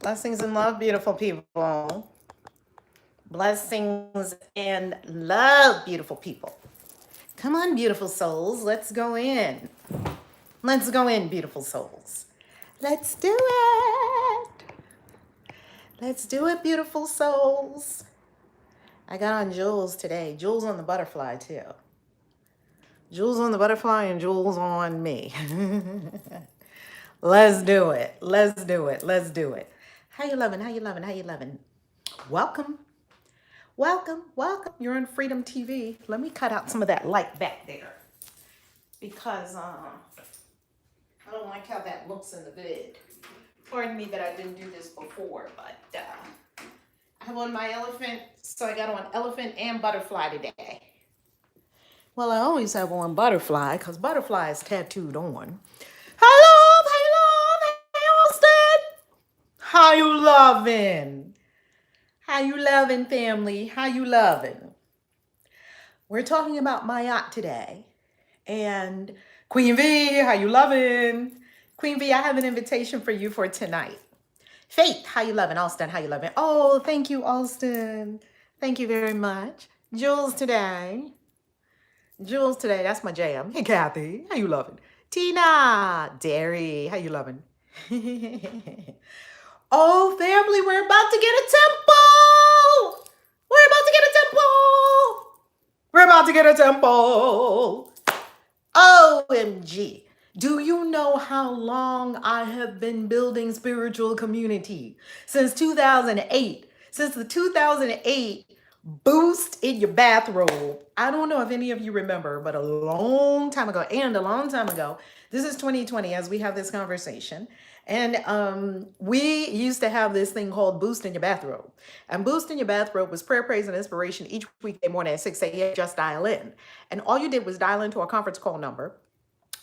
Blessings and love, beautiful people. Blessings and love, beautiful people. Come on, beautiful souls. Let's go in. Let's go in, beautiful souls. Let's do it. Let's do it, beautiful souls. I got on Jules today. Jules on the butterfly, too. Jules on the butterfly and Jules on me. Let's do it. Let's do it. Let's do it. How you loving? How you loving? How you loving? Welcome. Welcome, welcome. You're on Freedom TV. Let me cut out some of that light back there because I don't like how that looks in the vid. Pardon me that I didn't do this before, but I have on my elephant, so I got on elephant and butterfly today. Well, I always have on butterfly because butterfly is tattooed on. Hello, hello, hey Austin. How you loving? How you loving, family? How you loving? We're talking about my yacht today. And Queen V, how you loving? Queen V, I have an invitation for you for tonight. Faith, how you loving? Austin, how you loving? Oh, thank you, Austin. Thank you very much. Jules today. Jules today, that's my jam. Hey, Kathy, how you loving? Tina, Derry, how you loving? Oh, family, we're about to get a temple. We're about to get a temple. We're about to get a temple. OMG. Do you know how long I have been building spiritual community? Since 2008. Since the 2008 boost in your bathrobe. I don't know if any of you remember, but a long time ago, this is 2020 as we have this conversation. And we used to have this thing called Boost in Your Bathrobe. And Boost in Your Bathrobe was prayer, praise, and inspiration each weekday morning at 6 a.m. Just dial in. And all you did was dial into a conference call number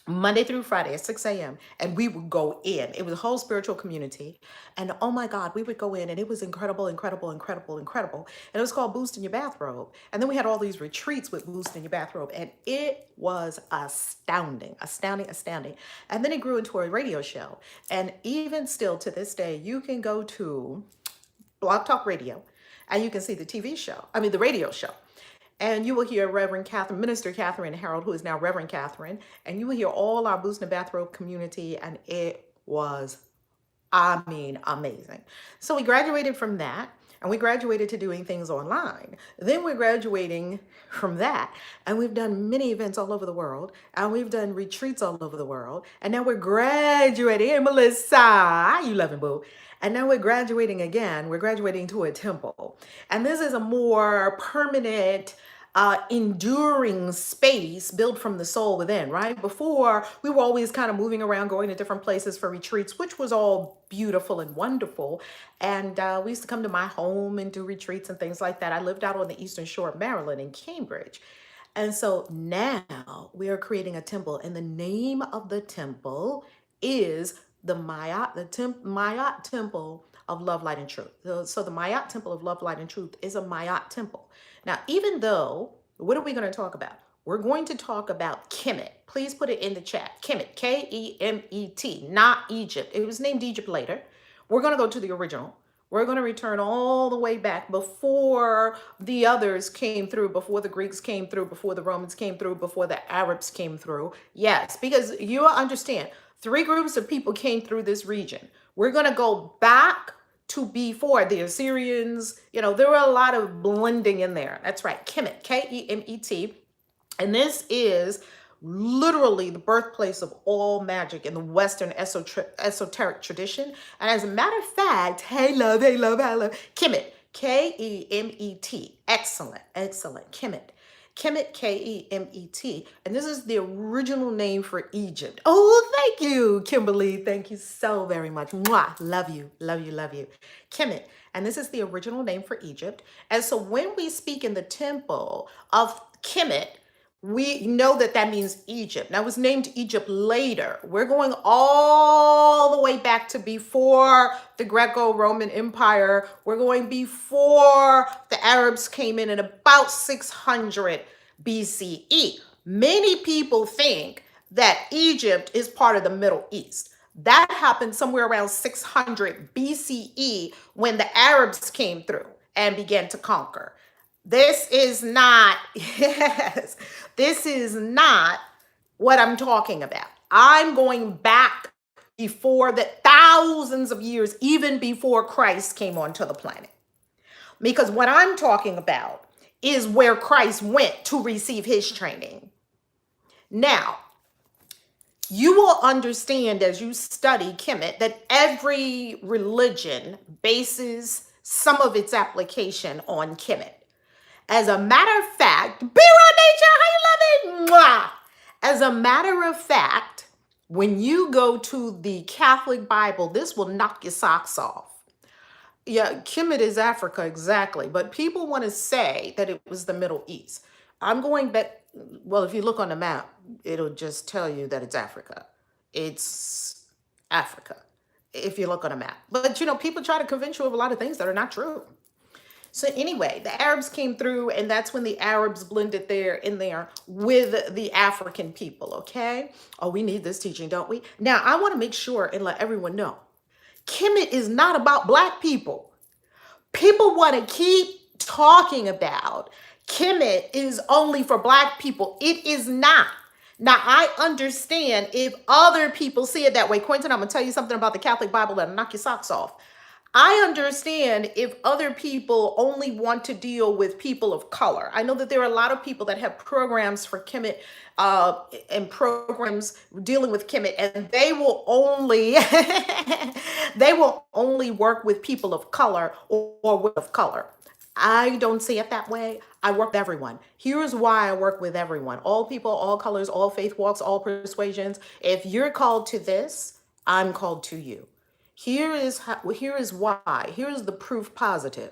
Monday through Friday at 6 a.m. And we would go in. It was a whole spiritual community. And oh my God, we would go in and it was incredible, incredible, incredible, incredible. And it was called Boost in Your Bathrobe. And then we had all these retreats with Boost in Your Bathrobe. And it was astounding, astounding, astounding. And then it grew into a radio show. And even still to this day, you can go to Blog Talk Radio and you can see the radio show. And you will hear Reverend Catherine, Minister Catherine Harold, who is now Reverend Catherine, and you will hear all our Boost in the Bathrobe community, and it was, amazing. So we graduated from that, and we graduated to doing things online. Then we're graduating from that, and we've done many events all over the world, and we've done retreats all over the world, and now we're graduating. Hey, Melissa, you loving boo? And now we're graduating again. We're graduating to a temple. And this is a more permanent, enduring space built from the soul within, right? Before, we were always kind of moving around, going to different places for retreats, which was all beautiful and wonderful. And we used to come to my home and do retreats and things like that. I lived out on the Eastern Shore of Maryland in Cambridge. And so now we are creating a temple, and the name of the temple is the Mayat Temple of Love, Light, and Truth. So the Mayat Temple of Love, Light, and Truth is a Mayat temple. Now, even though, what are we going to talk about? We're going to talk about Kemet. Please put it in the chat. Kemet, Kemet, not Egypt. It was named Egypt later. We're going to go to the original. We're going to return all the way back before the others came through, before the Greeks came through, before the Romans came through, before the Arabs came through. Yes, because you understand, 3 groups of people came through this region. We're going to go back to before the Assyrians. There were a lot of blending in there. That's right. Kemet, Kemet. And this is literally the birthplace of all magic in the Western esoteric tradition. And as a matter of fact, hey love, Kemet, Kemet. Excellent, excellent. Kemet. Kemet, Kemet. And this is the original name for Egypt. Oh, thank you, Kimberly. Thank you so very much. Mwah. Love you, love you, love you. Kemet. And this is the original name for Egypt. And so when we speak in the temple of Kemet, we know that that means Egypt. Now, it was named Egypt later. We're going all the way back to before the Greco-Roman Empire. We're going before the Arabs came in about 600 BCE. Many people think that Egypt is part of the Middle East. That happened somewhere around 600 BCE when the Arabs came through and began to conquer. This is not, yes, this is not what I'm talking about. I'm going back before the thousands of years, even before Christ came onto the planet. Because what I'm talking about is where Christ went to receive his training. Now, you will understand as you study Kemet that every religion bases some of its application on Kemet. As a matter of fact, be real nature, how you love it? Mwah! As a matter of fact, when you go to the Catholic Bible, this will knock your socks off. Yeah, Kemet is Africa, exactly. But people want to say that it was the Middle East. I'm going back. Well, if you look on the map, it'll just tell you that it's Africa. It's Africa, if you look on a map. But, people try to convince you of a lot of things that are not true. So anyway, the Arabs came through, and that's when the Arabs blended in there with the African people, okay? Oh, we need this teaching, don't we? Now, I want to make sure and let everyone know, Kemet is not about Black people. People want to keep talking about Kemet is only for Black people. It is not. Now, I understand if other people see it that way. Quentin, I'm going to tell you something about the Catholic Bible that'll knock your socks off. I understand if other people only want to deal with people of color. I know that there are a lot of people that have programs for Kemet and programs dealing with Kemet, and they will only they will only work with people of color or women of color. I don't see it that way. I work with everyone. Here's why I work with everyone. All people, all colors, all faith walks, all persuasions. If you're called to this, I'm called to you. Here is why. Here is the proof positive.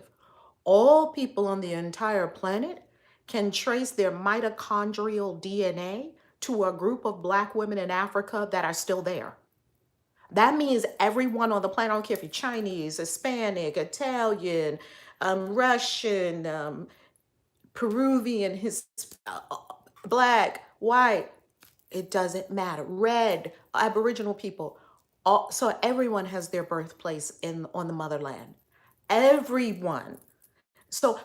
All people on the entire planet can trace their mitochondrial DNA to a group of Black women in Africa that are still there. That means everyone on the planet, I don't care if you're Chinese, Hispanic, Italian, Russian, Peruvian, Black, white, it doesn't matter. Red, Aboriginal people. So everyone has their birthplace on the motherland. Everyone. So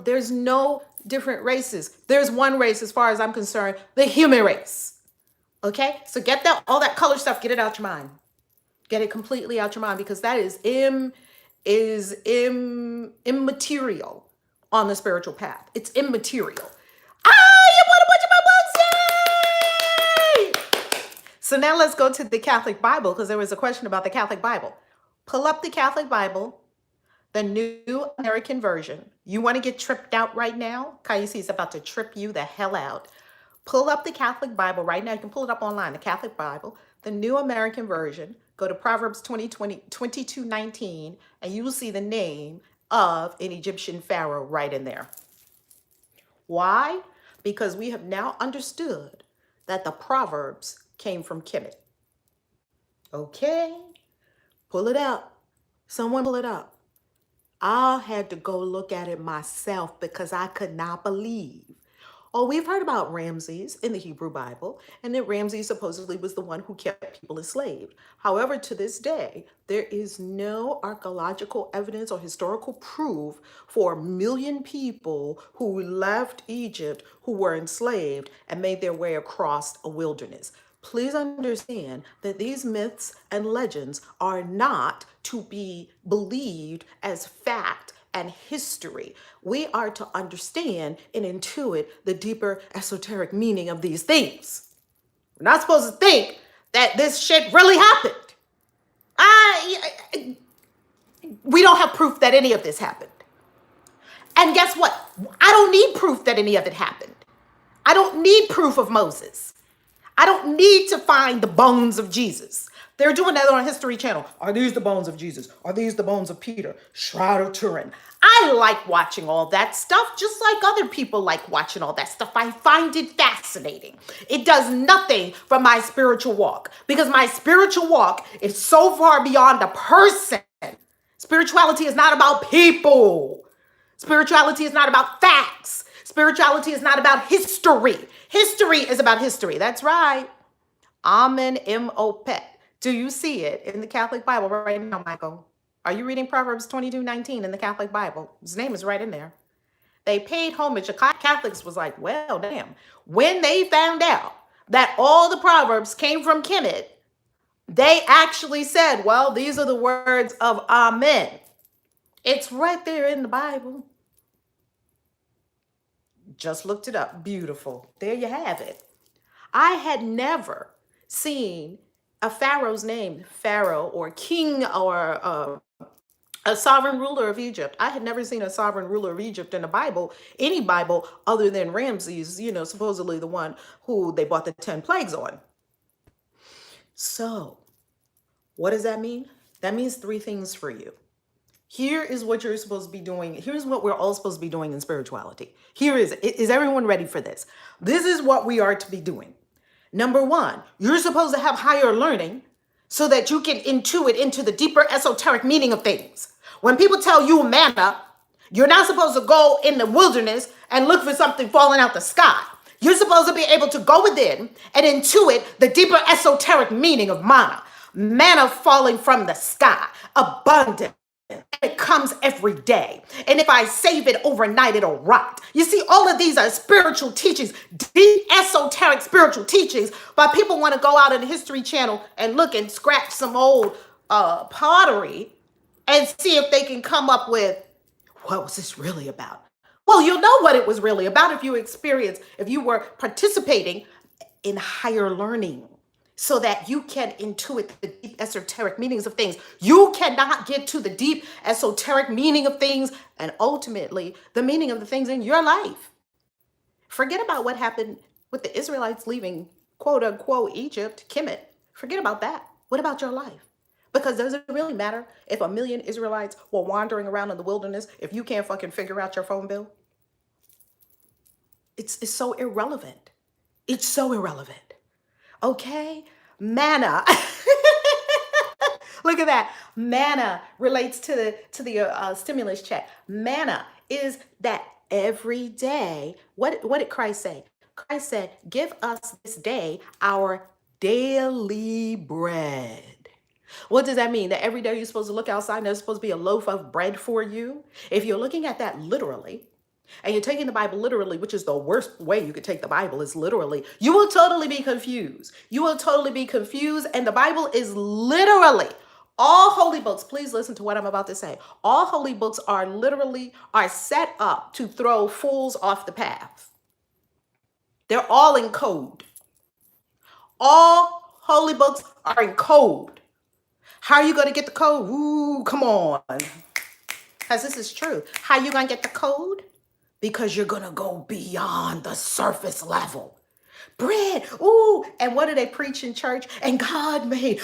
there's no different races. There's one race as far as I'm concerned, the human race. Okay? So get all that color stuff, get it out your mind. Get it completely out your mind, because that is immaterial on the spiritual path. It's immaterial. You want to put your books? Yay! So now let's go to the Catholic Bible, because there was a question about the Catholic Bible. Pull up the Catholic Bible, the New American Version. You want to get tripped out right now? Kaisi is about to trip you the hell out. Pull up the Catholic Bible right now. You can pull it up online, the Catholic Bible, the New American Version. Go to Proverbs 22:19, and you will see the name of an Egyptian pharaoh right in there. Why? Because we have now understood that the Proverbs came from Kemet. Okay, pull it up. Someone pull it up. I had to go look at it myself because I could not believe. Oh, we've heard about Ramses in the Hebrew Bible, and that Ramses supposedly was the one who kept people enslaved. However, to this day, there is no archaeological evidence or historical proof for 1 million people who left Egypt, who were enslaved and made their way across a wilderness. Please understand that these myths and legends are not to be believed as fact and history. We are to understand and intuit the deeper esoteric meaning of these things. We're not supposed to think that this shit really happened. We don't have proof that any of this happened. And guess what? I don't need proof that any of it happened. I don't need proof of Moses. I don't need to find the bones of Jesus. They're doing that on History Channel. Are these the bones of Jesus? Are these the bones of Peter? Shroud of Turin. I like watching all that stuff, just like other people like watching all that stuff. I find it fascinating. It does nothing for my spiritual walk, because my spiritual walk is so far beyond a person. Spirituality is not about people. Spirituality is not about facts. Spirituality is not about history. History is about history. That's right. Amen. M-O-Pet. Do you see it in the Catholic Bible right now, Michael? Are you reading Proverbs 22:19 in the Catholic Bible? His name is right in there. They paid homage. The Catholics was like, well, damn. When they found out that all the Proverbs came from Kemet, they actually said, well, these are the words of Amen. It's right there in the Bible. Just looked it up. Beautiful. There you have it. I had never seen a pharaoh's name, Pharaoh or king or a sovereign ruler of Egypt. I had never seen a sovereign ruler of Egypt in the Bible, any Bible other than Ramses, supposedly the one who they brought the 10 plagues on. So, what does that mean? That means three things for you. Here is what you're supposed to be doing. Here's what we're all supposed to be doing in spirituality. Here is everyone ready for this? This is what we are to be doing. Number one, you're supposed to have higher learning so that you can intuit into the deeper esoteric meaning of things. When people tell you manna, you're not supposed to go in the wilderness and look for something falling out the sky. You're supposed to be able to go within and intuit the deeper esoteric meaning of manna. Manna falling from the sky, abundant. It comes every day. And if I save it overnight, it'll rot. You see, all of these are spiritual teachings, deep esoteric spiritual teachings, but people want to go out in the History Channel and look and scratch some old pottery and see if they can come up with, what was this really about? Well, you'll know what it was really about if you were participating in higher learning, so that you can intuit the deep esoteric meanings of things. You cannot get to the deep esoteric meaning of things and ultimately the meaning of the things in your life. Forget about what happened with the Israelites leaving, quote unquote, Egypt, Kemet. Forget about that. What about your life? Because does it really matter if 1 million Israelites were wandering around in the wilderness if you can't fucking figure out your phone bill? It's so irrelevant. It's so irrelevant. Okay, manna. Look at that. Manna relates to the stimulus check. Manna is that every day. What did Christ say? Christ said, "Give us this day our daily bread." What does that mean? That every day you're supposed to look outside and there's supposed to be a loaf of bread for you? If you're looking at that literally, and you're taking the Bible literally, which is the worst way you could take the Bible, is literally, you will totally be confused. You will totally be confused. And the Bible is literally, all holy books, please listen to what I'm about to say. All holy books are set up to throw fools off the path. They're all in code. All holy books are in code. How are you going to get the code? Ooh, come on. Because this is true. How are you going to get the code? Because you're going to go beyond the surface level. Bread, ooh, and what do they preach in church? And God made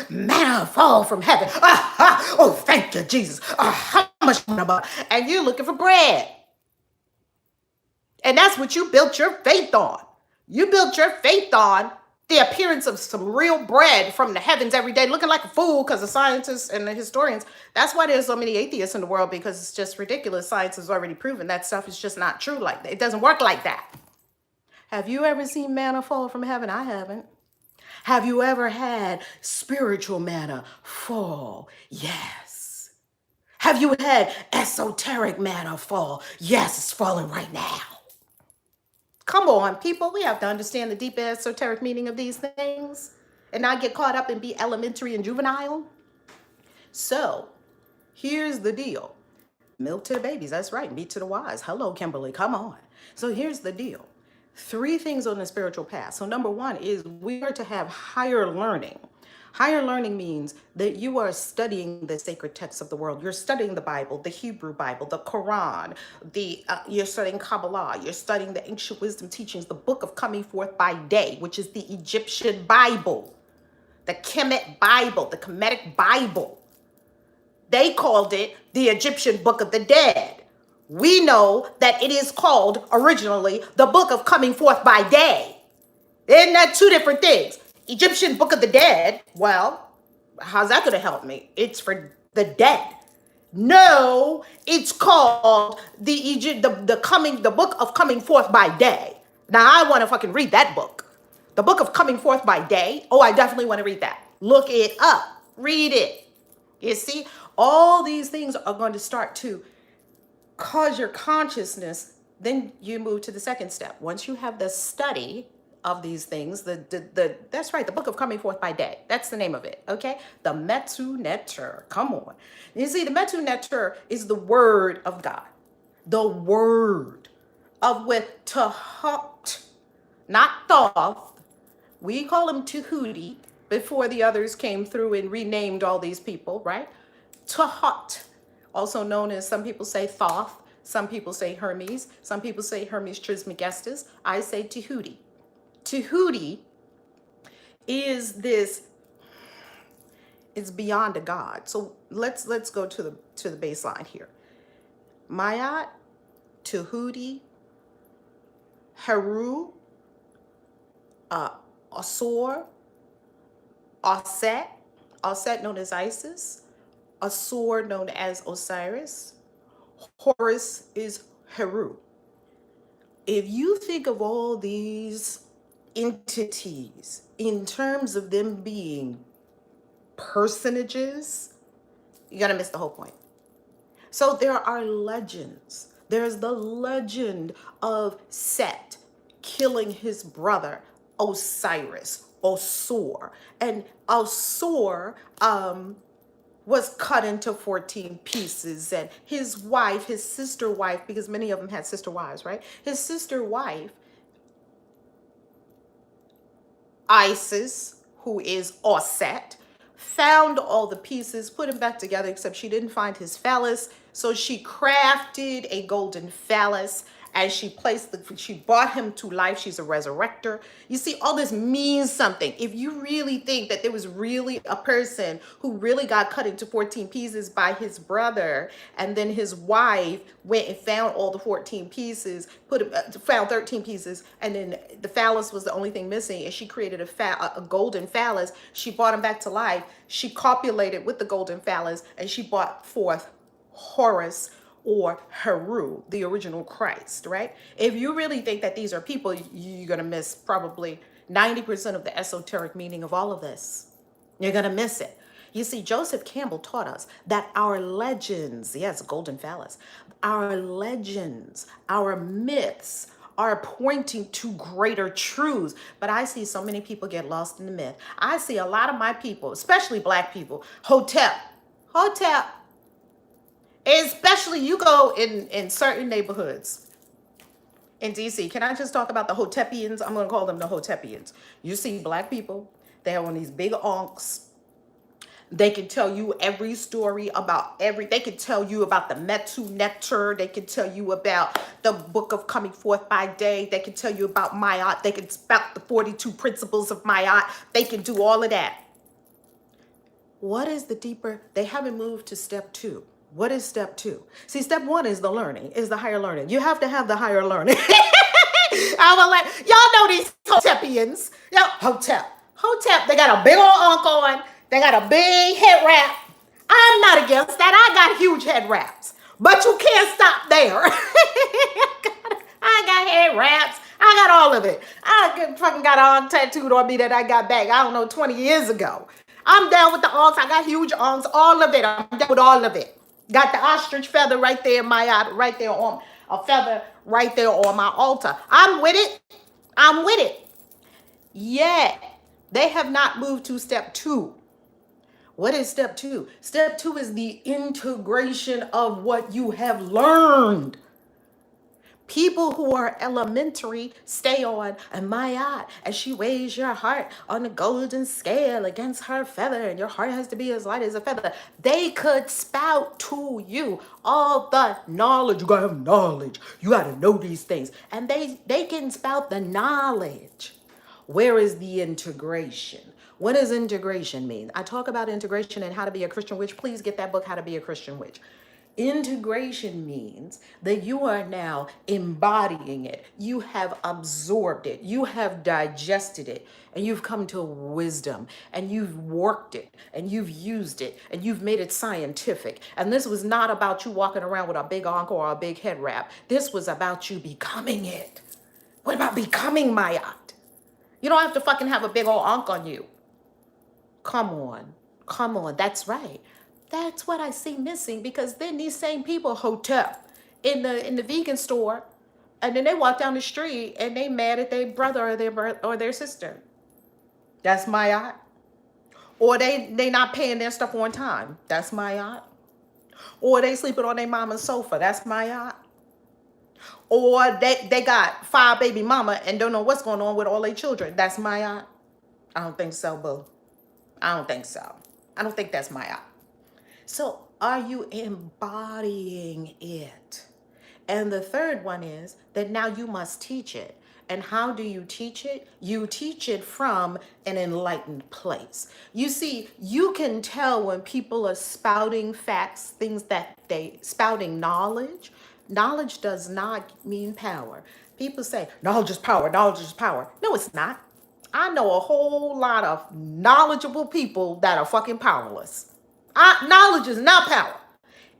manna fall from heaven. Oh, thank you, Jesus. How much? And you're looking for bread. And that's what you built your faith on. You built your faith on the appearance of some real bread from the heavens every day, looking like a fool because the scientists and the historians, that's why there's so many atheists in the world, because it's just ridiculous. Science has already proven that stuff is just not true like that. It doesn't work like that. Have you ever seen manna fall from heaven? I haven't. Have you ever had spiritual manna fall? Yes. Have you had esoteric manna fall? Yes, it's falling right now. Come on, people. We have to understand the deep esoteric meaning of these things and not get caught up and be elementary and juvenile. So here's the deal. Milk to the babies. That's right. Meat to the wise. Hello, Kimberly. Come on. So here's the deal. 3 things on the spiritual path. So number 1 is we are to have higher learning. Higher learning means that you are studying the sacred texts of the world. You're studying the Bible, the Hebrew Bible, the Quran, you're studying Kabbalah, you're studying the ancient wisdom teachings, the book of coming forth by day, which is the Egyptian Bible, the Kemet Bible, the Kemetic Bible. They called it the Egyptian Book of the Dead. We know that it is called originally the book of coming forth by day. Isn't that 2 different things? Egyptian Book of the Dead, well, how's that going to help me? It's for the dead. No, it's called the book of coming forth by day. Now, I want to fucking read that book. The book of coming forth by day. Oh, I definitely want to read that. Look it up. Read it. You see, all these things are going to start to cause your consciousness. Then you move to the second step. Once you have the study of these things, that's right, the book of coming forth by day. That's the name of it. Okay, the Metu Neter. Come on, you see, the Metu Neter is the word of God, the word of with Tahat, not Thoth. We call him Tahuti before the others came through and renamed all these people, right? Tahat, also known as, some people say Thoth, some people say Hermes, some people say Hermes Trismegistus. I say Tahuti. Tahuti is this, it's beyond a god. So let's go to the baseline here. Mayat, Tahuti, Heru, Asur, Aset, Aset known as Isis, Asur known as Osiris, Horus is Heru. If you think of all these entities in terms of them being personages, you're gonna miss the whole point. So there are legends. There's the legend of Set killing his brother Osiris, Osur. And Osur was cut into 14 pieces. And his wife, his sister wife, because many of them had sister wives, right? His sister wife, Isis, who is Osset, found all the pieces, put them back together, except she didn't find his phallus. So she crafted a golden phallus and she brought him to life. She's a resurrector. You see, all this means something. If you really think that there was really a person who really got cut into 14 pieces by his brother, and then his wife went and found all the 14 pieces, found 13 pieces, and then the phallus was the only thing missing, and she created a golden phallus. She brought him back to life. She copulated with the golden phallus, and she brought forth Horus, or Heru, the original Christ, right? If you really think that these are people, you're going to miss probably 90% of the esoteric meaning of all of this. You're going to miss it. You see, Joseph Campbell taught us that our legends, yes, golden phallus, our legends, our myths are pointing to greater truths. But I see so many people get lost in the myth. I see a lot of my people, especially Black people, Hotep, especially you go in certain neighborhoods in DC. Can I just talk about the Hotepians? I'm going to call them the Hotepians. You see Black people, they have on these big onks. They can tell you every story about they can tell you about the Metu Nectar. They can tell you about the book of coming forth by day. They can tell you about Mayat. They can spout the 42 principles of Mayat. They can do all of that. What is the deeper? They haven't moved to step 2. What is step 2? See, step 1 is the learning, is the higher learning. You have to have the higher learning. I was like, y'all know these Hotepians. Hotep, they got a big old ankle on. They got a big head wrap. I'm not against that. I got huge head wraps. But you can't stop there. I got head wraps. I got all of it. I fucking got an arm tattooed on me that I got back, I don't know, 20 years ago. I'm down with the arms. I got huge arms, all of it. I'm down with all of it. Got the ostrich feather right there in right there on a feather right there on my altar. I'm with it. I'm with it. Yet they have not moved to step 2. What is step 2? Step 2 is the integration of what you have learned. People who are elementary stay on and Mayat as she weighs your heart on a golden scale against her feather, and your heart has to be as light as a feather. They could spout to you all the knowledge. You gotta have knowledge. You gotta know these things. And they can spout the knowledge. Where is the integration? What does integration mean? I talk about integration and how to be a Christian witch. Please get that book, How to Be a Christian Witch. Integration means that you are now embodying it. You have absorbed it. You have digested it. And you've come to wisdom. And you've worked it. And you've used it. And you've made it scientific. And this was not about you walking around with a big ankh or a big head wrap. This was about you becoming it. What about becoming Mayat? You don't have to fucking have a big old ankh on you. Come on. Come on. That's right. That's what I see missing, because then these same people hotep in the vegan store, and then they walk down the street and they mad at their brother or their sister. That's my yacht. Or they not paying their stuff on time. That's my yacht. Or they sleeping on their mama's sofa. That's my yacht. Or they got 5 baby mama and don't know what's going on with all their children. That's my yacht. I don't think so, boo. I don't think so. I don't think that's my yacht. So are you embodying it? And the third one is that now you must teach it. And how do you teach it? You teach it from an enlightened place. You see, you can tell when people are spouting facts, things that they spouting knowledge. Knowledge does not mean power. People say knowledge is power, knowledge is power. No, it's not. I know a whole lot of knowledgeable people that are fucking powerless. Knowledge is not power.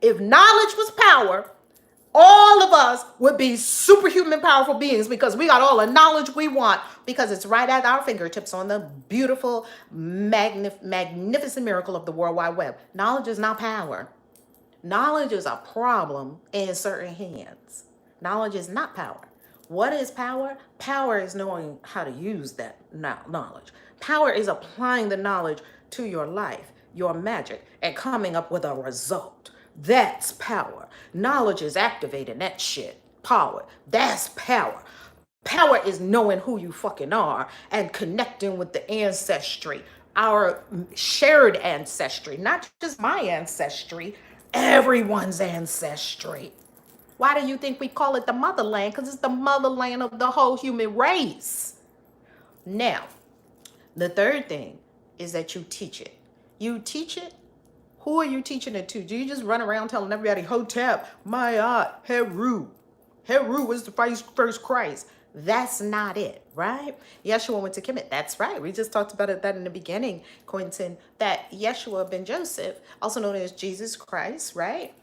If knowledge was power, all of us would be superhuman powerful beings, because we got all the knowledge we want, because it's right at our fingertips on the beautiful, magnificent miracle of the World Wide Web. Knowledge is not power. Knowledge is a problem in certain hands. Knowledge is not power. What is power? Power is knowing how to use that knowledge. Power is applying the knowledge to your life, your magic, and coming up with a result. That's power. Knowledge is activating that shit. Power. That's power. Power is knowing who you fucking are and connecting with the ancestry, our shared ancestry, not just my ancestry, everyone's ancestry. Why do you think we call it the motherland? Because it's the motherland of the whole human race. Now, the third thing is that you teach it. You teach it. Who are you teaching it to? Do you just run around telling everybody, Hotep, Mayat, Heru? Heru was the first Christ. That's not it, right? Yeshua went to Kemet. That's right. We just talked about that in the beginning, Quentin, that Yeshua ben Joseph, also known as Jesus Christ, right,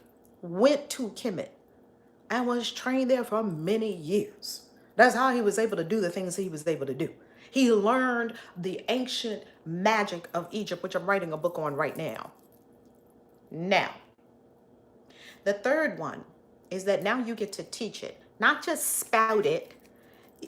went to Kemet and was trained there for many years. That's how he was able to do the things he was able to do. He learned the ancient magic of Egypt, which I'm writing a book on right now. Now, the third one is that now you get to teach it, not just spout it.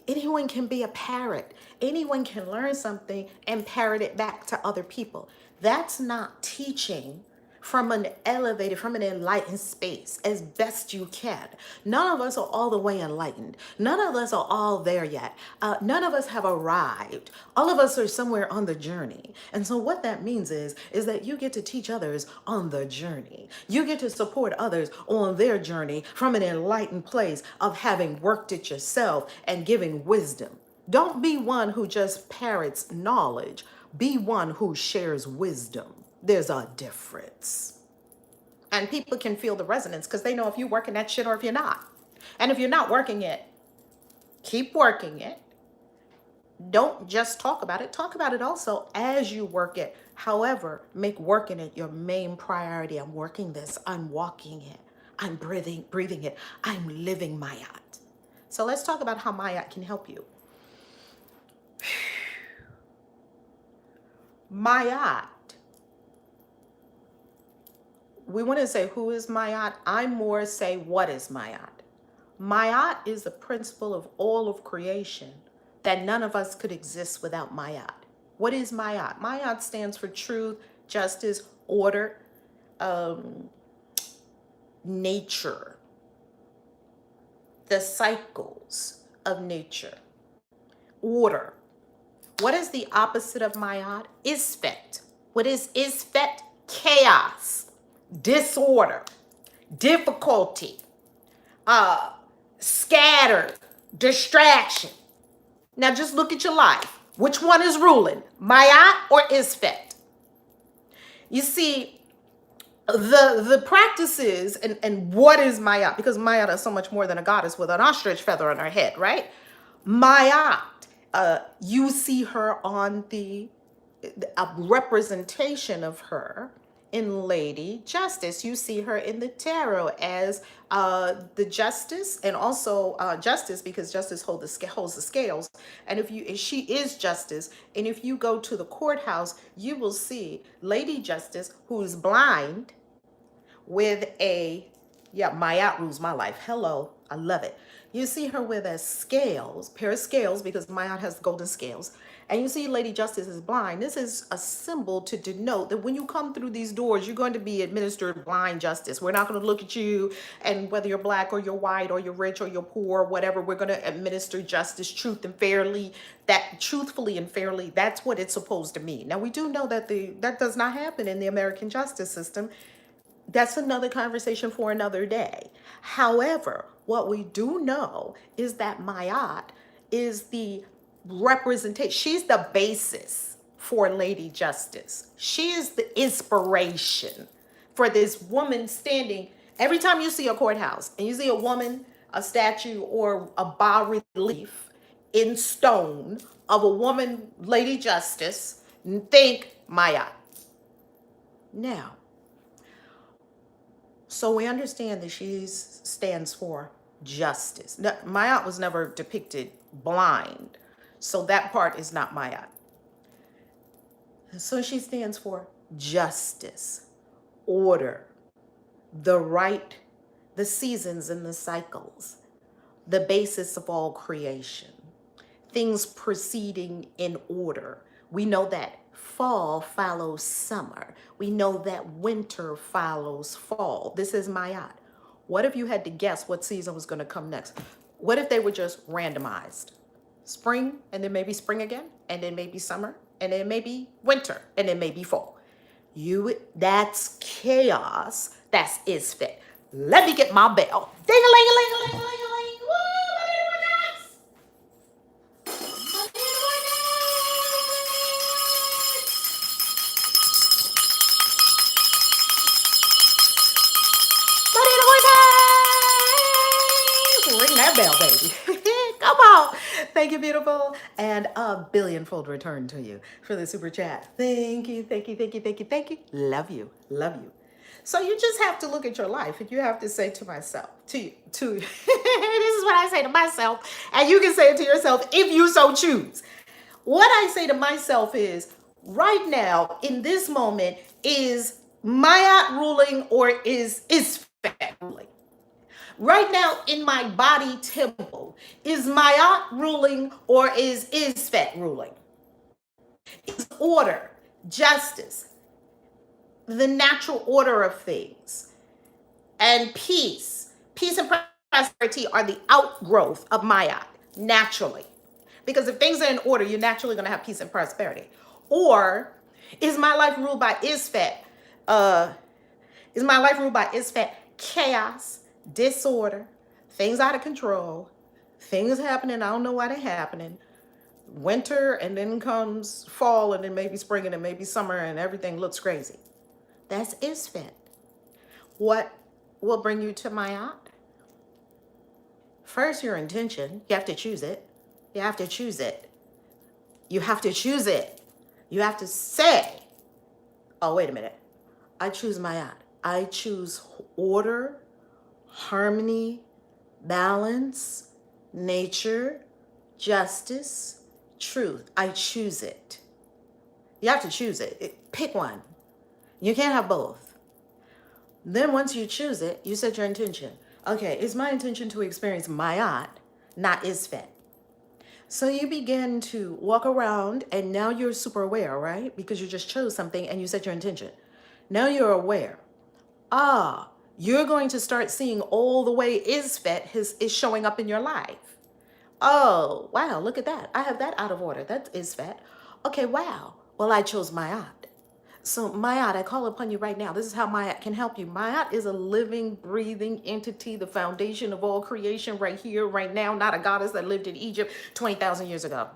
Anyone can be a parrot. Anyone can learn something and parrot it back to other people. That's not teaching from an elevated, from an enlightened space as best you can. None of us are all the way enlightened. None of us are all there yet. None of us have arrived. All of us are somewhere on the journey. And so what that means is that you get to teach others on the journey. You get to support others on their journey from an enlightened place of having worked it yourself and giving wisdom. Don't be one who just parrots knowledge. Be one who shares wisdom. There's a difference. And people can feel the resonance because they know if you're working that shit or if you're not. And if you're not working it, keep working it. Don't just talk about it. Talk about it also as you work it. However, make working it your main priority. I'm working this. I'm walking it. I'm breathing it. I'm living Mayat. So let's talk about how Mayat can help you. Mayat. We want to say, who is Mayat? I more say, what is Mayat? Mayat is the principle of all of creation, that none of us could exist without Mayat. What is Mayat? Mayat stands for truth, justice, order, nature, the cycles of nature, order. What is the opposite of Mayat? Isfet. What is Isfet? Chaos, disorder, difficulty, scattered, distraction. Now just look at your life. Which one is ruling, Mayat or Isfet? You see, the practices and what is Mayat, because Mayat is so much more than a goddess with an ostrich feather on her head, right? Mayat, you see her on a representation of her in Lady Justice. You see her in the tarot as the Justice, and also Justice, because Justice holds the scales. And if she is Justice, and if you go to the courthouse, you will see Lady Justice, who is blind, with a, yeah, Mayat rules my life. Hello, I love it. You see her with a scales, pair of scales, because Mayat has golden scales. And you see Lady Justice is blind. This is a symbol to denote that when you come through these doors, you're going to be administered blind justice. We're not going to look at you and whether you're black or you're white or you're rich or you're poor, or whatever. We're going to administer justice, truth and fairly, that truthfully and fairly. That's what it's supposed to mean. Now, we do know that that does not happen in the American justice system. That's another conversation for another day. However, what we do know is that Mayat is the representation. She's the basis for Lady Justice. She is the inspiration for this woman standing. Every time you see a courthouse and you see a woman, a statue, or a bas relief in stone of a woman, Lady Justice, think Mayat. Now, so we understand that she stands for justice. Now, Mayat was never depicted blind, so that part is not Mayat. So she stands for justice, order, the right, the seasons and the cycles, the basis of all creation, things proceeding in order. We know that fall follows summer. We know that winter follows fall. This is Mayat. What if you had to guess what season was going to come next? What if they were just randomized? Spring, and then maybe spring again, and then maybe summer, and then maybe winter, and then maybe fall. That's chaos. That's Isfet. Let me get my bell. Ding-a-ling-a-ling-a-ling-a-ling-a-ling. Ring that bell, baby. Come on. Thank you, beautiful. And a billionfold return to you for the super chat. Thank you, thank you, thank you, thank you, thank you. Love you, love you. So you just have to look at your life and you have to say to myself, to you, this is what I say to myself, and you can say it to yourself if you so choose. What I say to myself is, right now, in this moment, is Mayat ruling or is Isfet ruling? Right now in my body temple, is Mayat ruling or is Isfet ruling? Is order, justice, the natural order of things, and peace and prosperity are the outgrowth of Mayat, naturally. Because if things are in order, you're naturally going to have peace and prosperity. Or is my life ruled by Isfet? Is my life ruled by Isfet? Chaos, disorder, things out of control, things happening, I don't know why they're happening. Winter, and then comes fall, and then maybe spring, and then maybe summer, and everything looks crazy. That's Isfet. What will bring you to Mayat? First, your intention. You have to choose it. You have to choose it. You have to choose it. You have to say, oh, wait a minute. I choose Mayat. I choose order, harmony, balance, nature, justice, truth. I choose it. You have to choose it. Pick one. You can't have both. Then once you choose it, you set your intention. Okay, it's my intention to experience Mayat, not Isfet. So you begin to walk around, and now you're super aware, right? Because you just chose something and you set your intention. Now you're aware. You're going to start seeing all the way Isfet is showing up in your life. Oh, wow, look at that. I have that out of order. That's Isfet. Okay, wow. Well, I chose Mayat. So Mayat, I call upon you right now. This is how Mayat can help you. Mayat is a living, breathing entity, the foundation of all creation right here, right now, not a goddess that lived in Egypt 20,000 years ago.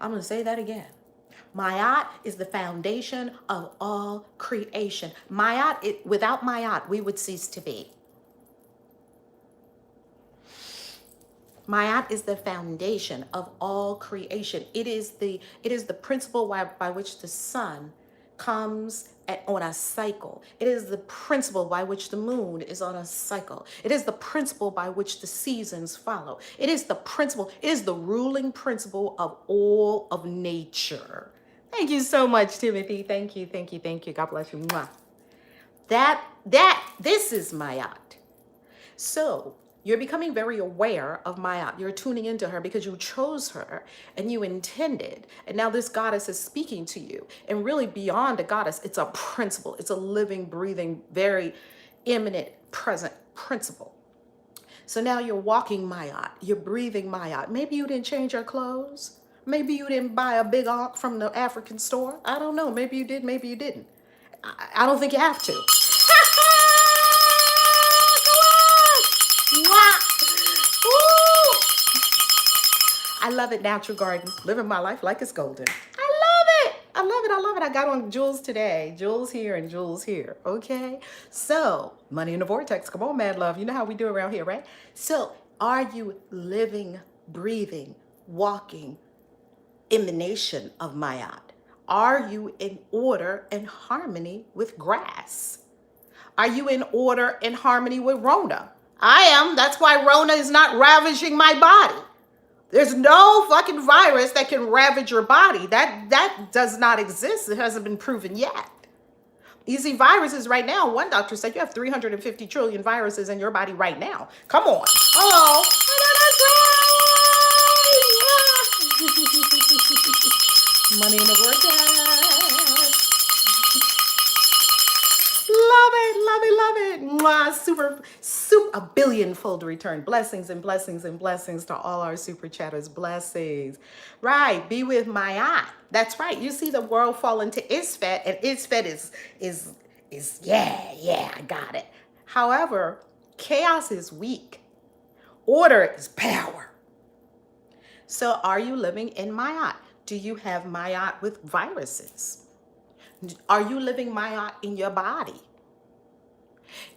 I'm going to say that again. Mayat is the foundation of all creation. Without Mayat, we would cease to be. Mayat is the foundation of all creation. It is the principle by which the sun comes on a cycle. It is the principle by which the moon is on a cycle. It is the principle by which the seasons follow. It is the principle, it is the ruling principle of all of nature. Thank you so much, Timothy. Thank you, thank you, thank you. God bless you. Mwah. This is Mayat. So you're becoming very aware of Mayat. You're tuning into her because you chose her and you intended. And now this goddess is speaking to you. And really beyond a goddess, it's a principle. It's a living, breathing, very imminent, present principle. So now you're walking Mayat. You're breathing Mayat. Maybe you didn't change your clothes. Maybe you didn't buy a big ark from the African store. I don't know. Maybe you did. Maybe you didn't. I don't think you have to. I love it, natural garden. Living my life like it's golden. I love it. I love it. I love it. I got on jewels today. Jewels here and jewels here. Okay. So money in the vortex. Come on, mad love. You know how we do around here, right? So are you living, breathing, walking emanation of Mayat? Are you in order and harmony with grass? Are you in order and harmony with Rona? I am. That's why Rona is not ravaging my body. There's no fucking virus that can ravage your body. That does not exist. It hasn't been proven yet. You see viruses right now. One doctor said you have 350 trillion viruses in your body right now. Come on. Hello. Money in the vortex. Love it, love it, love it. Mwah, super, a billion-fold return. Blessings and blessings and blessings to all our super chatters. Blessings. Right, be with Mayat. That's right. You see the world fall into Isfet, and Isfet is yeah, I got it. However, chaos is weak. Order is power. So are you living in Mayat? Do you have Mayat with viruses? Are you living Mayat in your body?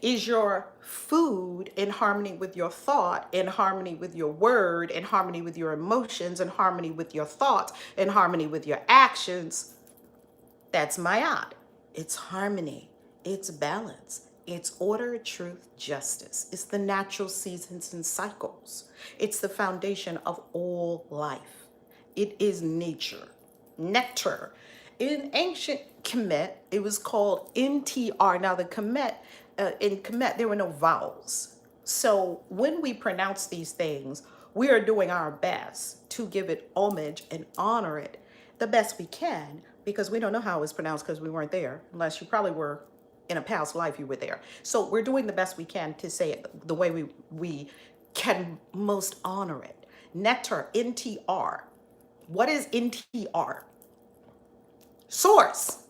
Is your food in harmony with your thought, in harmony with your word, in harmony with your emotions, in harmony with your thoughts, in harmony with your actions? That's Mayat. It's harmony. It's balance. It's order, truth, justice. It's the natural seasons and cycles. It's the foundation of all life. It is nature. Nectar. In ancient Kemet, it was called NTR. Now the Kemet, in Kemet, there were no vowels. So when we pronounce these things, we are doing our best to give it homage and honor it the best we can, because we don't know how it's pronounced because we weren't there, unless you probably were in a past life you were there. So we're doing the best we can to say it the way we can most honor it. Nectar, NTR. What is NTR? Source.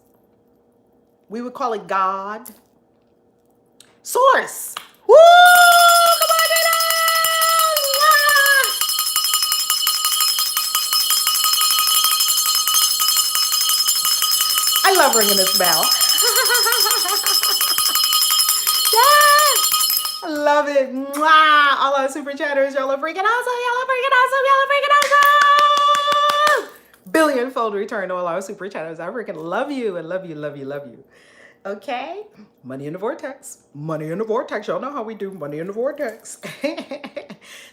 We would call it God. Source. Woo! Come on, I love ringing this bell. Yes! I love it. Mwah! All our super chatters, y'all are freaking awesome. Y'all are freaking awesome. Y'all are freaking awesome. Billion-fold return to all our super chatters. I freaking love you and love you, love you, love you. Okay? Money in the vortex. Money in the vortex. Y'all know how we do money in the vortex.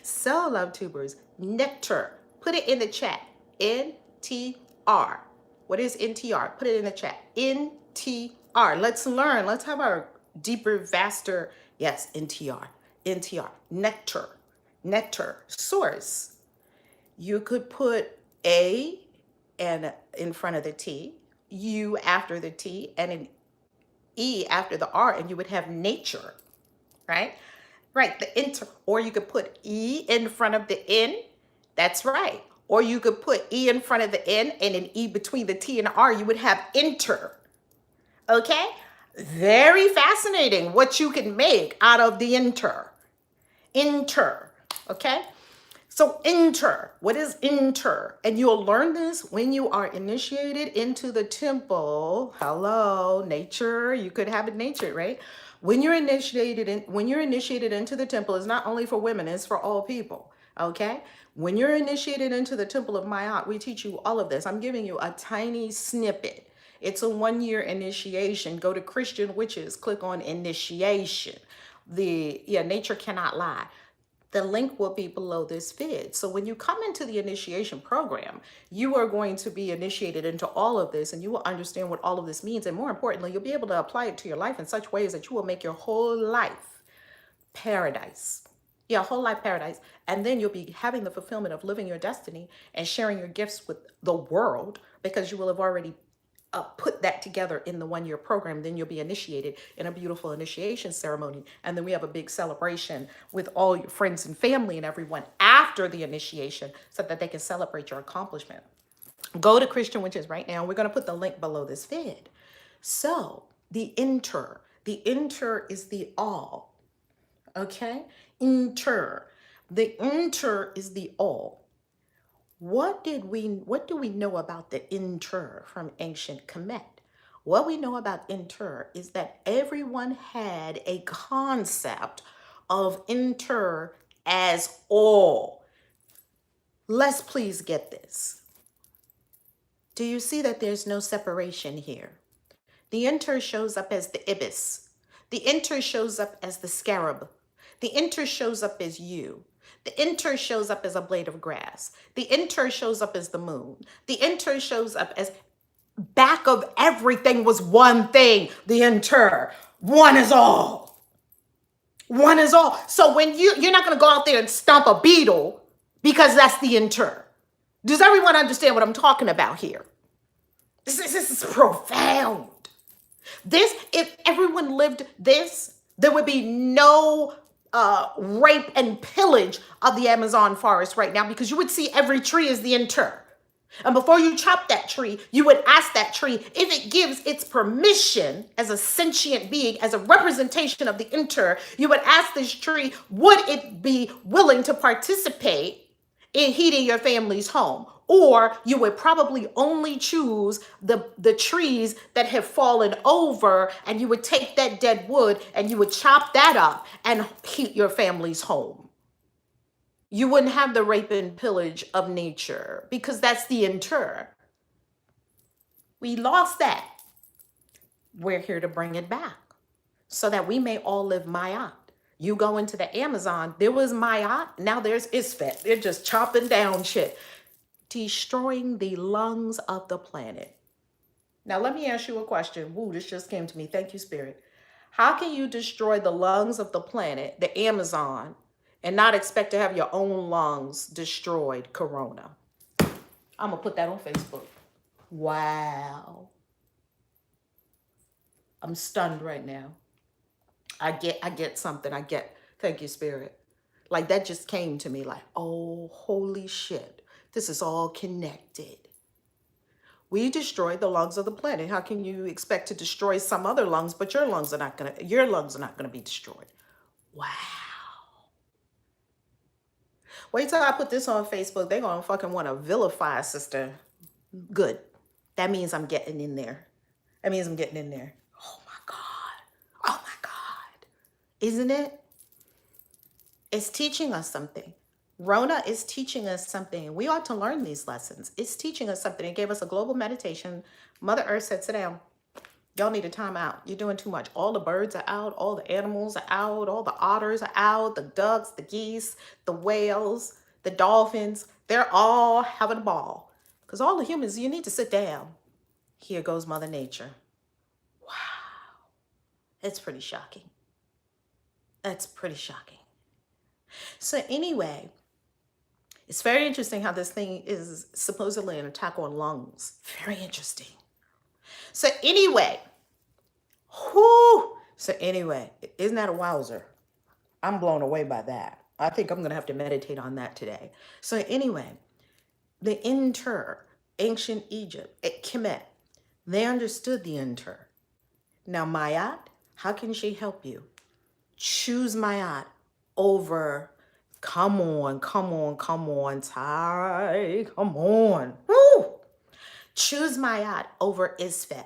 So, LoveTubers, nectar. Put it in the chat. NTR. What is NTR? Put it in the chat. NTR. Let's learn. Let's have our deeper, vaster. Yes, NTR. NTR. Nectar. Nectar. Source. You could put A and in front of the T, U after the T, and an E after the R, and you would have nature, right? Right, the inter, or you could put E in front of the N. That's right. Or you could put E in front of the N and an E between the T and the R. You would have inter. Okay? Very fascinating what you can make out of the inter. Inter. Okay? So inter. What is inter? And you'll learn this when you are initiated into the temple. Hello, nature. You could have it natured, right? When you're initiated into the temple, it's not only for women, it's for all people. Okay? When you're initiated into the temple of Mayat, we teach you all of this. I'm giving you a tiny snippet. It's a 1-year initiation. Go to Christian Witches, click on initiation. Nature cannot lie. The link will be below this vid. So when you come into the initiation program, you are going to be initiated into all of this, and you will understand what all of this means. And more importantly, you'll be able to apply it to your life in such ways that you will make your whole life paradise. Yeah, whole life paradise. And then you'll be having the fulfillment of living your destiny and sharing your gifts with the world, because you will have already put that together in the 1-year program. Then you'll be initiated in a beautiful initiation ceremony. And then we have a big celebration with all your friends and family and everyone after the initiation so that they can celebrate your accomplishment. Go to Christian Witches right now. We're going to put the link below this vid. So the enter is the all. Okay? The enter is the all. What do we know about the inter from ancient Kemet? What we know about inter is that everyone had a concept of inter as all. Let's please get this. Do you see that there's no separation here? The inter shows up as the ibis. The inter shows up as the scarab. The inter shows up as you. The inter shows up as a blade of grass. The inter shows up as the moon. The inter shows up as back of everything was one thing. The inter. One is all. One is all. So when you're not going to go out there and stomp a beetle because that's the inter. Does everyone understand what I'm talking about here? This is profound. If everyone lived this, there would be no rape and pillage of the Amazon forest right now, because you would see every tree as the inter. And before you chop that tree, you would ask that tree if it gives its permission as a sentient being, as a representation of the inter. You would ask this tree, would it be willing to participate in heating your family's home? Or you would probably only choose the trees that have fallen over, and you would take that dead wood and you would chop that up and heat your family's home. You wouldn't have the rape and pillage of nature, because that's the inter. We lost that. We're here to bring it back so that we may all live Mayat. You go into the Amazon, there was Mayat, now there's Isfet. They're just chopping down shit. Destroying the lungs of the planet. Now, let me ask you a question. Woo, this just came to me. Thank you, Spirit. How can you destroy the lungs of the planet, the Amazon, and not expect to have your own lungs destroyed? Corona. I'm going to put that on Facebook. Wow. I'm stunned right now. I get something. Thank you, Spirit. Like, that just came to me like, oh, holy shit. This is all connected. We destroyed the lungs of the planet. How can you expect to destroy some other lungs, but your lungs are not gonna be destroyed? Wow. Wait till I put this on Facebook. They're gonna fucking want to vilify a sister. Good. That means I'm getting in there. Oh my God. Oh my God. Isn't it? It's teaching us something. Rona is teaching us something. We ought to learn these lessons. It's teaching us something. It gave us a global meditation. Mother Earth said, sit down. Y'all need a time out. You're doing too much. All the birds are out. All the animals are out. All the otters are out. The ducks, the geese, the whales, the dolphins. They're all having a ball. Because all the humans, you need to sit down. Here goes Mother Nature. Wow. It's pretty shocking. So anyway, it's very interesting how this thing is supposedly an attack on lungs. Very interesting. So anyway, isn't that a wowzer? I'm blown away by that. I think I'm going to have to meditate on that today. So anyway, the inter, ancient Egypt, Kemet, they understood the inter. Now Mayat, how can she help you? Choose Mayat over, come on, Ty, come on. Woo! Choose Mayat over Isfet.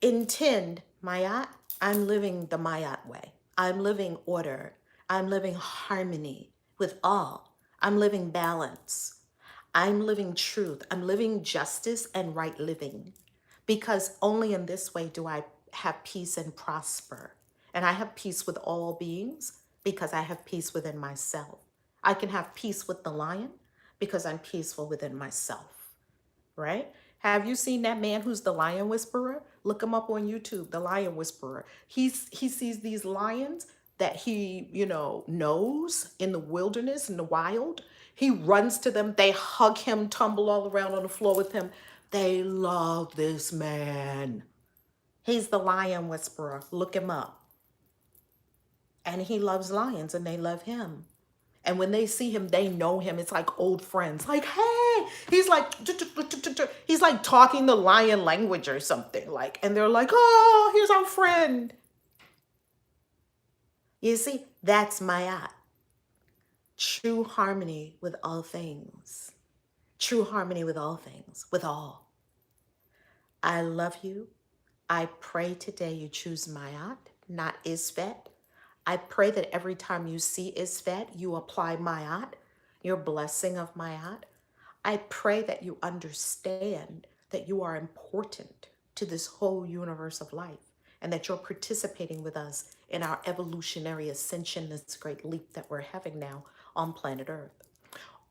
Intend, Mayat, I'm living the Mayat way. I'm living order. I'm living harmony with all. I'm living balance. I'm living truth. I'm living justice and right living. because only in this way do I have peace and prosper. And I have peace with all beings because I have peace within myself. I can have peace with the lion because I'm peaceful within myself, right? Have you seen that man who's the lion whisperer? Look him up on YouTube, the lion whisperer. He sees these lions that he, knows in the wilderness, in the wild. He runs to them. They hug him, tumble all around on the floor with him. They love this man. He's the lion whisperer. Look him up. And he loves lions and they love him. And when they see him, they know him. It's like old friends. Like, hey, he's like talking the lion language or something. Like, and they're like, oh, here's our friend. You see, that's Mayat. True harmony with all things. True harmony with all things, with all. I love you. I pray today you choose Mayat, not Isvet. I pray that every time you see Isvet, you apply Mayat, your blessing of Mayat. I pray that you understand that you are important to this whole universe of life and that you're participating with us in our evolutionary ascension, this great leap that we're having now on planet Earth.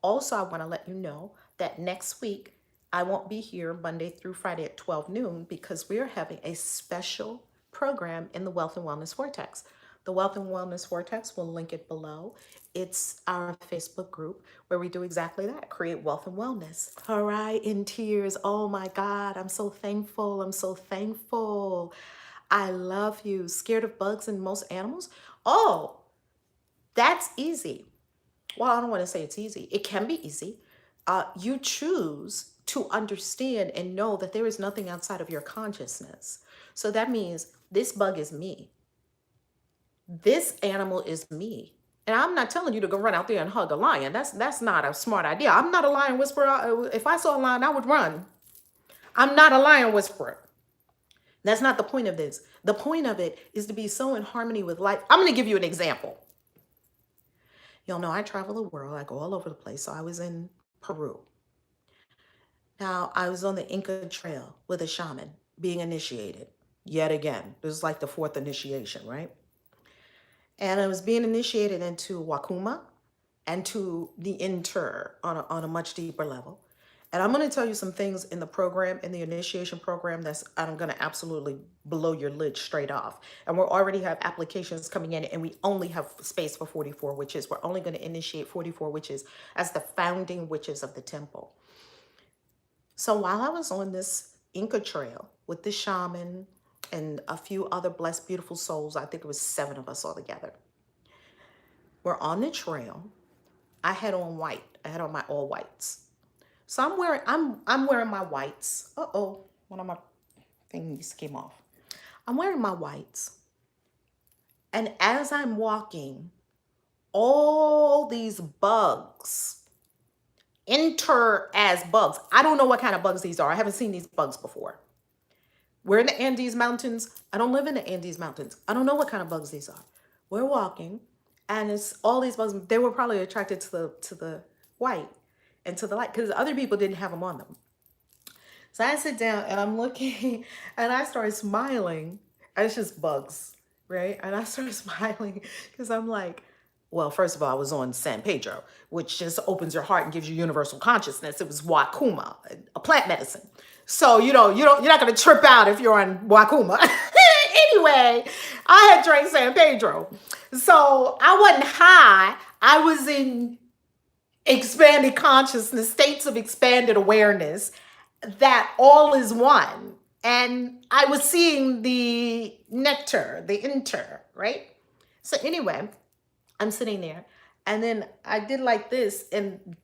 Also, I want to let you know that next week, I won't be here Monday through Friday at 12 noon because we are having a special program in the Wealth and Wellness Vortex. The Wealth and Wellness Vortex, we'll link it below. It's our Facebook group where we do exactly that, create wealth and wellness. All right, in tears. Oh my God, I'm so thankful. I'm so thankful. I love you. Scared of bugs and most animals? Oh, that's easy. Well, I don't want to say it's easy. It can be easy. You choose to understand and know that there is nothing outside of your consciousness. So that means this bug is me. This animal is me. And I'm not telling you to go run out there and hug a lion. That's not a smart idea. I'm not a lion whisperer. If I saw a lion, I would run. I'm not a lion whisperer. That's not the point of this. The point of it is to be so in harmony with life. I'm going to give you an example. Y'all know I travel the world. I go all over the place. So I was in Peru. Now, I was on the Inca Trail with a shaman being initiated. Yet again, this is like the fourth initiation, right? And I was being initiated into Wakuma and to the Inter on a much deeper level. And I'm going to tell you some things in the program, in the initiation program, I'm going to absolutely blow your lid straight off. And we already have applications coming in, and we only have space for 44 witches. We're only going to initiate 44 witches as the founding witches of the temple. So while I was on this Inca trail with the shaman and a few other blessed, beautiful souls, I think it was 7 of us all together, we're on the trail. I had on white. I had on my all whites. So I'm wearing my whites. Uh-oh, one of my things came off. I'm wearing my whites. And as I'm walking, all these bugs enter as bugs. I don't know what kind of bugs these are. I haven't seen these bugs before. We're in the Andes Mountains. I don't live in the Andes Mountains. I don't know what kind of bugs these are. We're walking, and it's all these bugs. They were probably attracted to the white and to the light because other people didn't have them on them. So I sit down and I'm looking and I start smiling. And it's just bugs, right? And I started smiling because I'm like, well, first of all, I was on San Pedro, which just opens your heart and gives you universal consciousness. It was Wakuma, a plant medicine. So you're not gonna trip out if you're on Wakuma. Anyway, I had drank San Pedro. So I wasn't high. I was in expanded consciousness, states of expanded awareness, that all is one. And I was seeing the nectar, the inter, right? So anyway, I'm sitting there, and then I did like this, and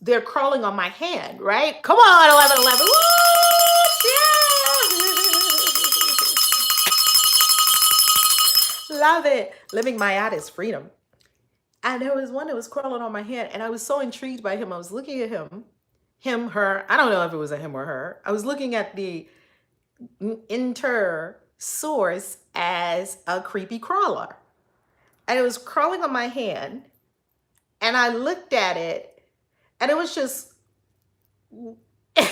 they're crawling on my hand, right? Come on, 1111. Woo! Yeah! Love it. Living my out is freedom. And there was one that was crawling on my hand, and I was so intrigued by him. I was looking at him, her. I don't know if it was a him or her. I was looking at the inter source as a creepy crawler. And it was crawling on my hand, and I looked at it, and it was just, it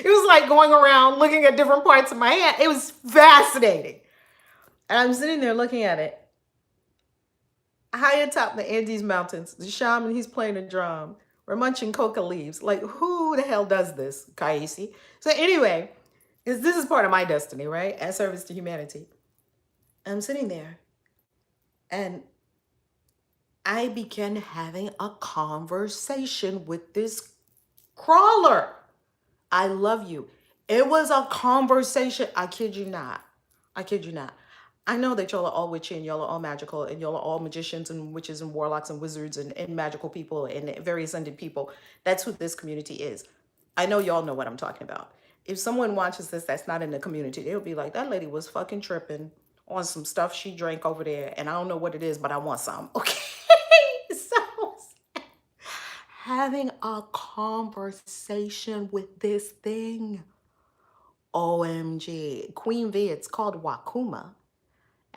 was like going around looking at different parts of my hand. It was fascinating. And I'm sitting there looking at it. High atop the Andes Mountains, the shaman, he's playing a drum. We're munching coca leaves. Like, who the hell does this, Kaisi? So anyway, this is part of my destiny, right? As service to humanity. I'm sitting there and I began having a conversation with this crawler. I love you. It was a conversation. I kid you not. I kid you not. I know that y'all are all witchy and y'all are all magical and y'all are all magicians and witches and warlocks and wizards and magical people and very ascended people. That's who this community is. I know y'all know what I'm talking about. If someone watches this that's not in the community, they'll be like, that lady was fucking tripping on some stuff she drank over there and I don't know what it is, but I want some. Okay. So having a conversation with this thing. OMG. Queen V, it's called Wakuma.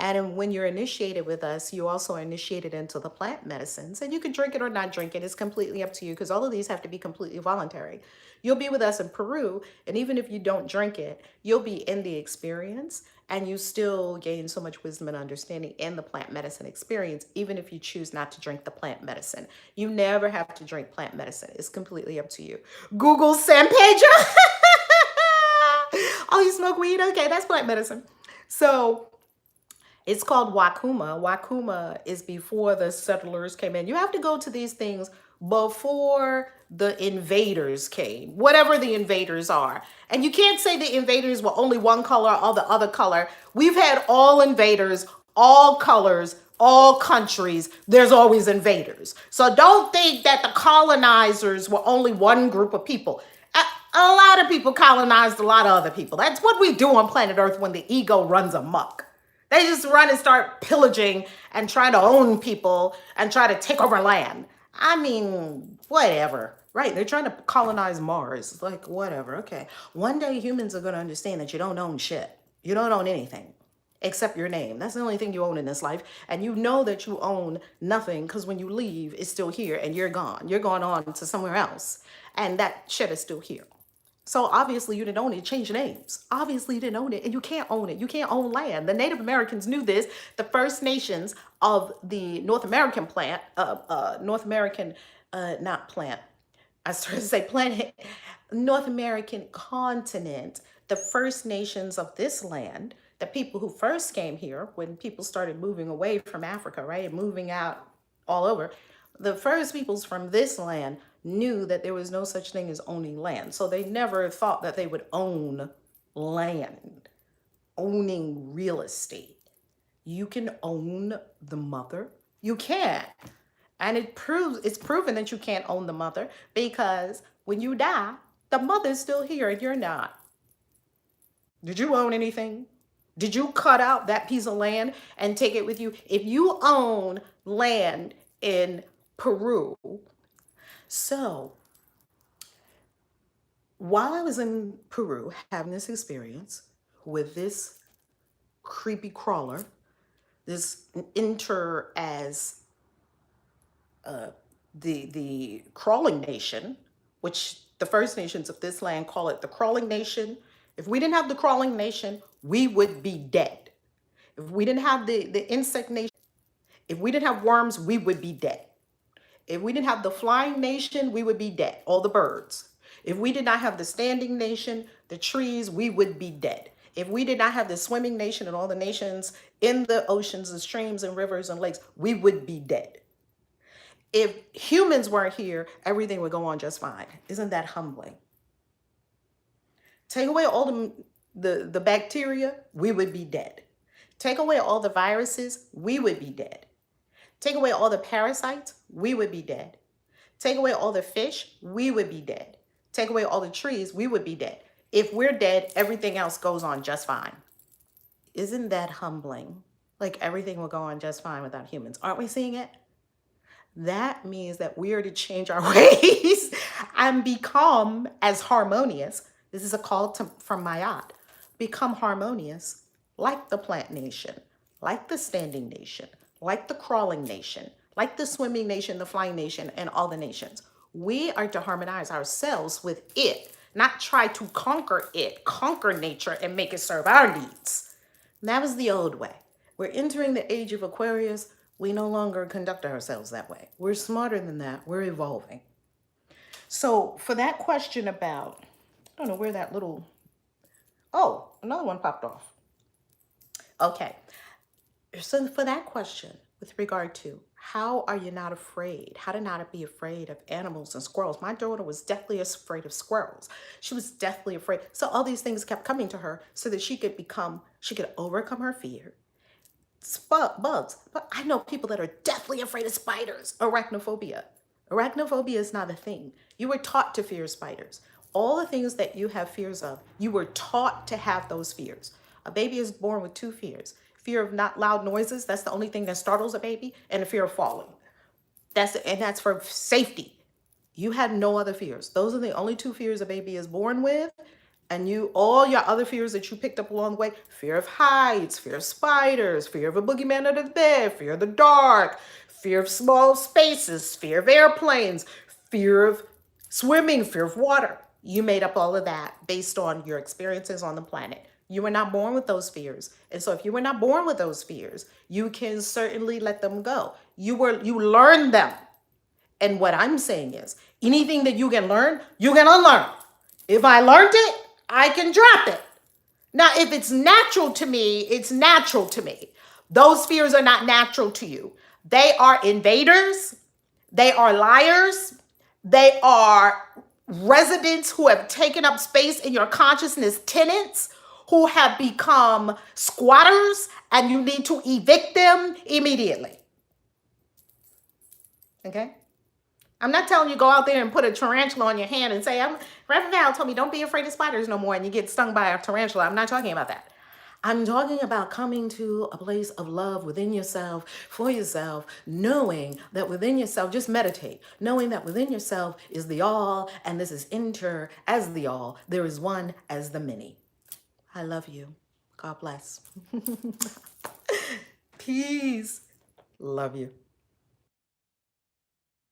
And when you're initiated with us, you also are initiated into the plant medicines. And you can drink it or not drink it. It's completely up to you because all of these have to be completely voluntary. You'll be with us in Peru. And even if you don't drink it, you'll be in the experience and you still gain so much wisdom and understanding in the plant medicine experience, even if you choose not to drink the plant medicine. You never have to drink plant medicine. It's completely up to you. Google San Pedro. Oh, you smoke weed? Okay, that's plant medicine. So it's called Wakuma. Wakuma is before the settlers came in. You have to go to these things before the invaders came, whatever the invaders are. And you can't say the invaders were only one color or the other color. We've had all invaders, all colors, all countries. There's always invaders. So don't think that the colonizers were only one group of people. A lot of people colonized a lot of other people. That's what we do on planet Earth when the ego runs amok. They just run and start pillaging and try to own people and try to take over land. I mean, whatever, right? They're trying to colonize Mars. It's like, whatever, okay. One day humans are going to understand that you don't own shit. You don't own anything except your name. That's the only thing you own in this life. And you know that you own nothing because when you leave, it's still here and you're gone. You're going on to somewhere else. And that shit is still here. So obviously you didn't own it, change names. Obviously you didn't own it and you can't own it. You can't own land. The Native Americans knew this. The First Nations of the North American plant, not plant, I started to say planet, North American continent, the First Nations of this land, the people who first came here when people started moving away from Africa, right? And moving out all over. The first peoples from this land knew that there was no such thing as owning land. So they never thought that they would own land, owning real estate. You can own the mother. You can. And it's proven that you can't own the mother because when you die, the mother's still here and you're not. Did you own anything? Did you cut out that piece of land and take it with you? If you own land in Peru, so while I was in Peru having this experience with this creepy crawler, this enter as the crawling nation, which the First Nations of this land call it the crawling nation. If we didn't have the crawling nation, we would be dead. If we didn't have the insect nation, if we didn't have worms, we would be dead. If we didn't have the flying nation, we would be dead, all the birds. If we did not have the standing nation, the trees, we would be dead. If we did not have the swimming nation and all the nations in the oceans and streams and rivers and lakes, we would be dead. If humans weren't here, everything would go on just fine. Isn't that humbling? Take away all the bacteria, we would be dead. Take away all the viruses, we would be dead. Take away all the parasites, we would be dead. Take away all the fish, we would be dead. Take away all the trees, we would be dead. If we're dead, everything else goes on just fine. Isn't that humbling? Like everything will go on just fine without humans. Aren't we seeing it? That means that we are to change our ways and become as harmonious. This is a call from Mayat. Become harmonious like the plant nation, like the standing nation, like the crawling nation, like the swimming nation, the flying nation, and all the nations. We are to harmonize ourselves with it not try to conquer nature and make it serve our needs. And that was the old way. We're entering the age of Aquarius. We no longer conduct ourselves that way. We're smarter than that. We're evolving. So for that question about, I don't know where that little, oh, another one popped off. Okay. So for that question, with regard to how are you not afraid? How to not be afraid of animals and squirrels? My daughter was deathly afraid of squirrels. She was deathly afraid. So all these things kept coming to her so that she could overcome her fear. Bugs. But I know people that are deathly afraid of spiders. Arachnophobia. Arachnophobia is not a thing. You were taught to fear spiders. All the things that you have fears of, you were taught to have those fears. A baby is born with two fears: fear of not loud noises, that's the only thing that startles a baby, and the fear of falling. That's for safety. You had no other fears. Those are the only two fears a baby is born with. And all your other fears that you picked up along the way: fear of heights, fear of spiders, fear of a boogeyman under the bed, fear of the dark, fear of small spaces, fear of airplanes, fear of swimming, fear of water. You made up all of that based on your experiences on the planet. You were not born with those fears. And so if you were not born with those fears, you can certainly let them go. You learned them. And what I'm saying is, anything that you can learn, you can unlearn. If I learned it, I can drop it. Now, if it's natural to me, it's natural to me. Those fears are not natural to you. They are invaders. They are liars. They are residents who have taken up space in your consciousness, tenants who have become squatters, and you need to evict them immediately. Okay? I'm not telling you go out there and put a tarantula on your hand and say, Reverend Val told me don't be afraid of spiders no more and you get stung by a tarantula. I'm not talking about that. I'm talking about coming to a place of love within yourself, for yourself, knowing that within yourself, just meditate, knowing that within yourself is the all, and this is enter as the all. There is one as the many. I love you. God bless. Peace. Love you.